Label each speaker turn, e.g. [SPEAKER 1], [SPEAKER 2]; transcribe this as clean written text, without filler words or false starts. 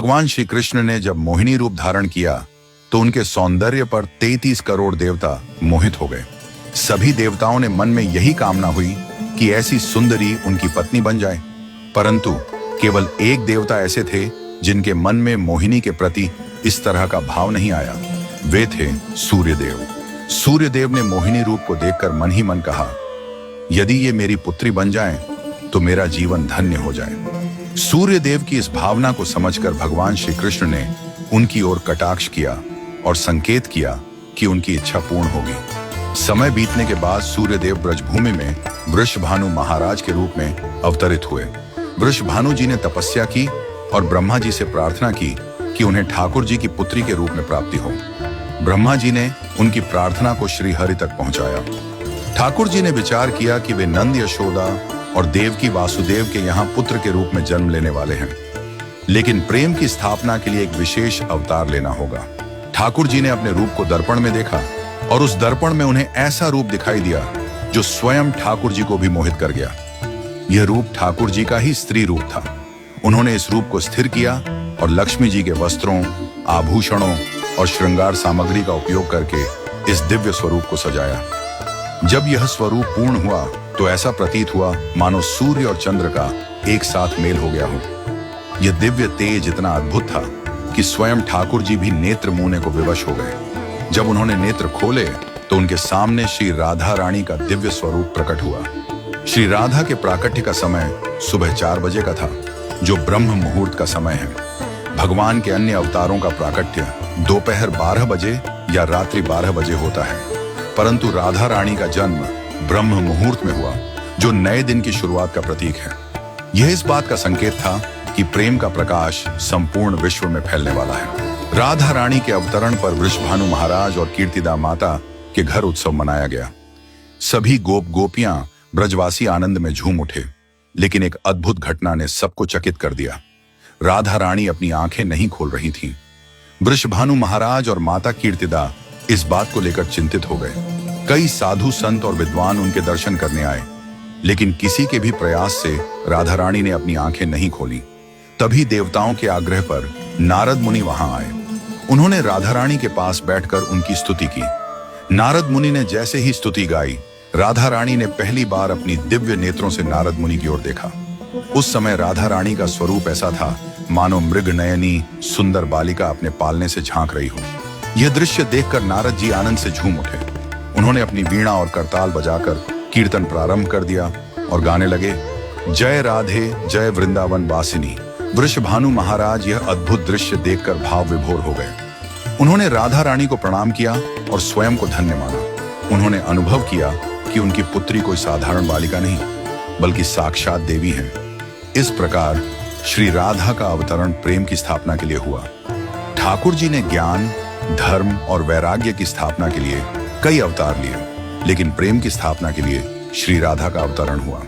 [SPEAKER 1] भगवान श्री कृष्ण ने जब मोहिनी रूप धारण किया तो उनके सौंदर्य पर 33 करोड़ देवता मोहित हो गए। सभी देवताओं ने मन में यही कामना हुई कि ऐसी सुंदरी उनकी पत्नी बन जाए, परंतु केवल एक देवता ऐसे थे जिनके मन में मोहिनी के प्रति इस तरह का भाव नहीं आया। वे थे सूर्यदेव। सूर्यदेव ने मोहिनी रूप को देखकर मन ही मन कहा, यदि ये मेरी पुत्री बन जाए तो मेरा जीवन धन्य हो जाए। सूर्यदेव की इस भावना को समझकर भगवान श्री कृष्ण ने उनकी ओर कटाक्ष किया और संकेत किया कि उनकी इच्छा पूर्ण होगी। समय बीतने के बाद सूर्यदेव ब्रजभूमि में वृषभानु महाराज के रूप में अवतरित हुए। वृषभानु जी ने तपस्या की और ब्रह्मा जी से प्रार्थना की कि उन्हें ठाकुर जी की पुत्री के रूप में प्राप्ति हो। ब्रह्मा जी ने उनकी प्रार्थना को श्री हरि तक पहुंचाया। ठाकुर जी ने विचार किया कि वे नंद यशोदा और देवकी वासुदेव के यहाँ पुत्र के रूप में जन्म लेने वाले हैं, लेकिन प्रेम की स्थापना के लिए एक विशेष अवतार लेना होगा। ठाकुर जी ने अपने रूप को दर्पण में देखा और उस दर्पण में उन्हें ऐसा रूप दिखाई दिया जो स्वयं ठाकुर जी को भी मोहित कर गया। यह रूप ठाकुर जी का ही स्त्री रूप था। उन्होंने इस रूप को स्थिर किया और लक्ष्मी जी के वस्त्रों, आभूषणों और श्रृंगार सामग्री का उपयोग करके इस दिव्य स्वरूप को सजाया। जब यह स्वरूप पूर्ण हुआ तो ऐसा प्रतीत हुआ मानो सूर्य और चंद्र का एक साथ मेल हो गया हो। यह दिव्य तेज इतना अद्भुत था कि स्वयं ठाकुर जी भी नेत्र मूंने को विवश हो गए। जब उन्होंने नेत्र खोले तो उनके सामने श्री राधा रानी का दिव्य स्वरूप प्रकट हुआ। श्री राधा के प्राकट्य का समय सुबह 4 बजे का था, जो ब्रह्म मुहूर्त का समय है। भगवान के अन्य अवतारों का प्राकट्य दोपहर 12 बजे या रात्रि 12 बजे होता है, परंतु राधा रानी का जन्म ब्रह्म मुहूर्त में हुआ, जो नए दिन की शुरुआत का प्रतीक है। यह इस बात का संकेत था कि प्रेम का प्रकाश संपूर्ण विश्व में फैलने वाला है। राधा रानी के अवतरण पर वृषभानु महाराज और कीर्तिदा माता के घर उत्सव मनाया गया। सभी गोप गोपियां ब्रजवासी आनंद में झूम उठे, लेकिन एक अद्भुत घटना ने सबको चकित कर दिया। राधा रानी अपनी आंखें नहीं खोल रही थीं। वृषभानु महाराज और माता कीर्तिदा इस बात को लेकर चिंतित हो गए। कई साधु संत और विद्वान उनके दर्शन करने आए, लेकिन किसी के भी प्रयास से राधा रानी ने अपनी आंखें नहीं खोली। तभी देवताओं के आग्रह पर नारद मुनि वहां आए। उन्होंने राधा रानी के पास बैठकर उनकी स्तुति की। नारद मुनि ने जैसे ही स्तुति गाई, राधा रानी ने पहली बार अपनी दिव्य नेत्रों से नारद मुनि की ओर देखा। उस समय राधा रानी का स्वरूप ऐसा था मानो मृग नयनी सुंदर बालिका अपने पालने से झांक रही हो। यह दृश्य देखकर नारद जी आनंद से झूम उठे। उन्होंने अपनी वीणा और करताल बजाकर कीर्तन प्रारंभ कर दिया और गाने लगे, जय राधे जय वृंदावन वासिनी। वृषभानु महाराज यह अद्भुत दृश्य देखकर भाव विभोर हो गए। उन्होंने राधा रानी को प्रणाम किया और स्वयं को धन्य माना। उन्होंने अनुभव किया कि उनकी पुत्री कोई साधारण बालिका नहीं, बल्कि साक्षात देवी है। इस प्रकार श्री राधा का अवतरण प्रेम की स्थापना के लिए हुआ। ठाकुर जी ने ज्ञान, धर्म और वैराग्य की स्थापना के लिए कई अवतार लिए, लेकिन प्रेम की स्थापना के लिए श्री राधा का अवतरण हुआ।